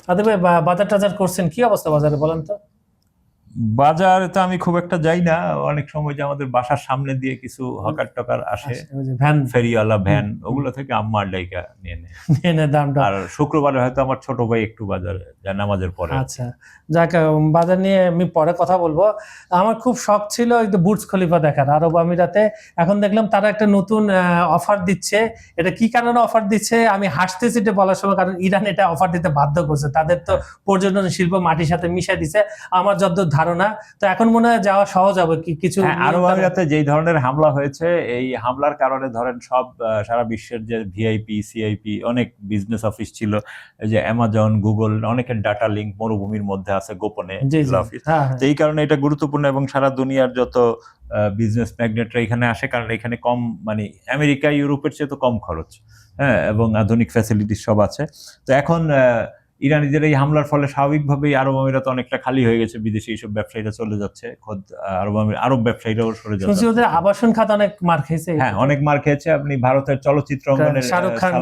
ভাই বাজার টাজার করছেন, কি অবস্থা বাজারে বলেন তো? বাজারে তো আমি খুব একটা যাই না, অনেক সময় যে আমাদের বাসার সামনে দিয়ে কিছু হকার টকার আসে, ওই যে ভ্যান ফেরিওয়ালা ভ্যান, ওগুলো থেকে আম্মার ডাইকা নিয়ে নেয়। এনে দামটা। আর শুক্রবারে হয়তো আমার ছোট ভাই একটু বাজারে যায় নামাজের পরে। আচ্ছা, যাক, বাজার নিয়ে আমি পরে কথা বলবো। আমার খুব শখ ছিল একটু বুর্জ খলিফা দেখার আরব আমিরাতে। এখন দেখলাম তারা একটা নতুন অফার দিচ্ছে। এটা কি কারণে অফার দিচ্ছে আমি হাসতেছি এটা বলার সময়, কারণ ইরান এটা অফার দিতে বাধ্য করছে। তাদের তো পর্যটন শিল্প মাটির সাথে মিশিয়ে দিছে আমার যতদূর ধারণা। তো এখন মনে হয় যাওয়া সহজ হবে কিছু। আরব আমিরাতে যেই ধরনের হামলা হয়েছে, এই হামলার কারণে ধরেন সব সারা বিশ্বের যে ভিআইপি সিআইপি অনেক বিজনেস অফিস ছিল, এই যে অ্যামাজন গুগল, অনেকের ডাটা লিঙ্ক মরুভূমির মধ্যে আছে গোপনে অফিস। তো এই কারণে এটা গুরুত্বপূর্ণ এবং সারা দুনিয়ার যত বিজনেস ম্যাগনেটরা এখানে আসে, কারণ এখানে কম, মানে আমেরিকা ইউরোপের চেয়ে তো কম খরচ, হ্যাঁ, এবং আধুনিক ফ্যাসিলিটি সব আছে। তো এখন ইরানিদের এই হামলার ফলে স্বাভাবিকভাবেই আরব আমিরাত অনেকটা খালি হয়ে গেছে, বিদেশি এইসব ব্যবসায়ীরা চলে যাচ্ছে, খোদ আরব ব্যবসায়ীরাও সরে যাচ্ছে। ওদের আবাসন খাত অনেক মার খেয়েছে। হ্যাঁ, অনেক মার খেয়েছে। আপনি ভারতের চলচ্চিত্র অঙ্গনের শাহরুখ খান,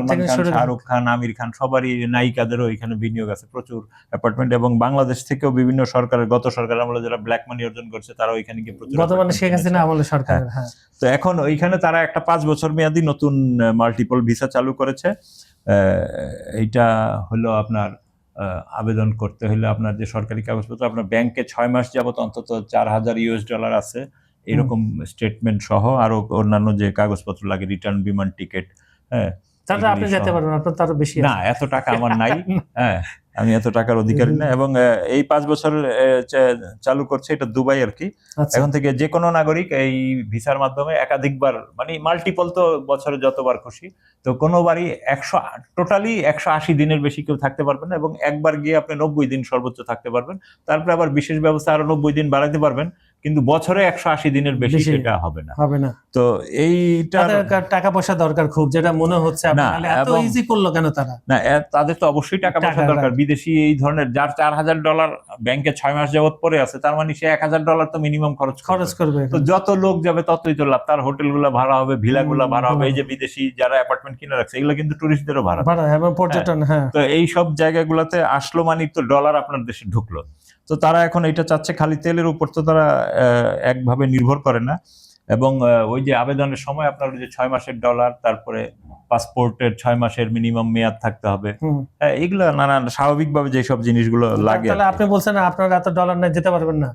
শাহরুখ খান, আমির খান সবারই নায়িকাদেরও এখানে বিনিয়োগ আছে প্রচুর অ্যাপার্টমেন্ট, এবং বাংলাদেশ থেকেও বিভিন্ন সরকারের, গত সরকার আমলে যারা ব্ল্যাক মানি অর্জন করছে তারাও এখানে গিয়ে প্রচুর, বর্তমানে শেখ হাসিনা আমলে সরকার। হ্যাঁ, তো এখন ওইখানে তারা একটা 5 বছর মেয়াদী নতুন মাল্টিপল ভিসা চালু করেছে। এইটা হলো আপনার আবেদন করতে হলে আপনার যে সরকারি কাগজপত্র, আপনার ব্যাংকে 6 মাস যাবত অন্তত $4000 আছে এরকম স্টেটমেন্ট সহ, আরো অন্যান্য যে কাগজপত্র লাগে, রিটার্ন বিমান টিকিট, হ্যাঁ, তাহলে আপনি যেতে পারবেন, আপনার তো আরো বেশি না, এত টাকা আমার নাই। হ্যাঁ, আমি এত টাকার অধিকারী না। এবং এই 5 বছর চালু করছে এটা দুবাই আর কি। এখন থেকে যে কোনো নাগরিক এই ভিসার মাধ্যমে একাধিকবার, মানে মাল্টিপল, তো বছরে যতবার খুশি, তো কোনোবারই টোটালি 180 দিনের বেশি কেউ থাকতে পারবেন না, এবং একবার গিয়ে আপনি 90 দিন সর্বোচ্চ থাকতে পারবেন। তারপরে আবার বিশেষ ব্যবস্থা আরো 90 দিন বাড়াতে পারবেন, কিন্তু বছরে 180 দিনের বেশি সেটা হবে না। তো এইটা টাকা পয়সা দরকার খুব, যেটা মনে হচ্ছে এত ইজি করলো কেন তারা? না, তাদের তো অবশ্যই টাকা পয়সা দরকার। বিদেশি এই ধরনের যার $4000 ব্যাংকে 6 মাস যাবত পরে আছে, তার মানে সে $1000 তো মিনিমাম খরচ করবে। তো যত লোক যাবে ততই তো লাভ, তার হোটেলগুলো ভাড়া হবে, ভিলাগুলো ভাড়া হবে। এই যে বিদেশি যারা অ্যাপার্টমেন্ট কিনে রাখছে, এগুলো কিন্তু টুরিস্টদেরও ভাড়া এবং পর্যটন। হ্যাঁ, তো এই সব জায়গাগুলোতে আসলো মানে তো ডলার আপনার দেশে ঢুকলো। তো তারা এখন এটা চাচ্ছে, খালি তেলের উপর তো তারা একভাবে নির্ভর করে না। এবং ওই যে আবেদনের সময় আপনার ওই যে 6 মাসের ডলার, তারপরে পাসপোর্টের 6 মাসের মিনিমাম মেয়াদ থাকতে হবে, এগুলো নানান স্বাভাবিকভাবে যেসব জিনিসগুলো লাগে। তাহলে আপনি বলছেন আপনার এত ডলার নাই, যেতে পারবেন না?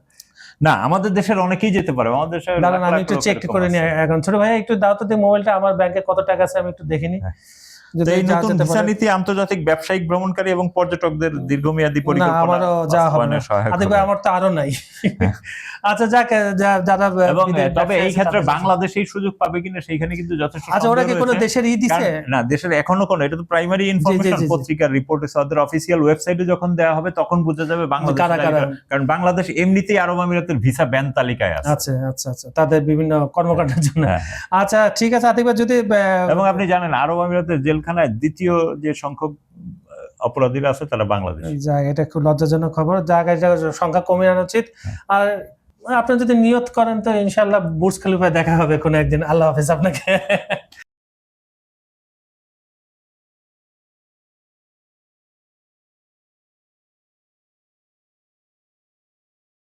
না, আমাদের দেশের অনেকেই যেতে পারে। আমাদের দেশের আমি একটু চেক করে নিই এখন। ছোট ভাই একটু দাও তো মোবাইলটা, আমার ব্যাংকে কত টাকা আছে আমি একটু দেখে নিই। এই নতুন ভিসা নীতি আন্তর্জাতিক ব্যবসায়িক ভ্রমণকারী এবং পর্যটকদের দীর্ঘমেয়াদী পরিকল্পনা বাস্তবায়নে সহায়ক হবে। আমার তো আরো নাই। আচ্ছা, যাক, যারা, এবং তবে এই ক্ষেত্রে বাংলাদেশ এই সুযোগ পাবে কিনা সেইখানে কিন্তু যথেষ্ট। আচ্ছা, ওরা কি কোনো দেশের দিছে? না, দেশের এখনো কোনো, এটা তো প্রাইমারি ইনফরমেশন, পত্রিকার রিপোর্টে, ওদের অফিসিয়াল ওয়েবসাইটে যখন দেওয়া হবে তখন বোঝা যাবে বাংলাদেশ, কারণ বাংলাদেশ এমনিতেই আরব আমিরাতের ভিসা ব্যান তালিকায় আছে। আচ্ছা আচ্ছা আচ্ছা, তাদের বিভিন্ন কর্মকাণ্ডের জন্য। আচ্ছা, ঠিক আছে আতিক ভাই, যদি, এবং আপনি জানেন আরব আমিরাতের জেলখানায় দ্বিতীয় যে সংখ্যক অপরাধীরা আছে তারা বাংলাদেশ। এটা খুব লজ্জাজনক খবর। জায়গায় সংখ্যা কমে আনা উচিত। আর আপনি যদি নিয়ত করেন তো ইনশাআল্লাহ বুর্জ খলিফায় দেখা হবে কোনো একদিন। আল্লাহ হাফেজ আপনাকে।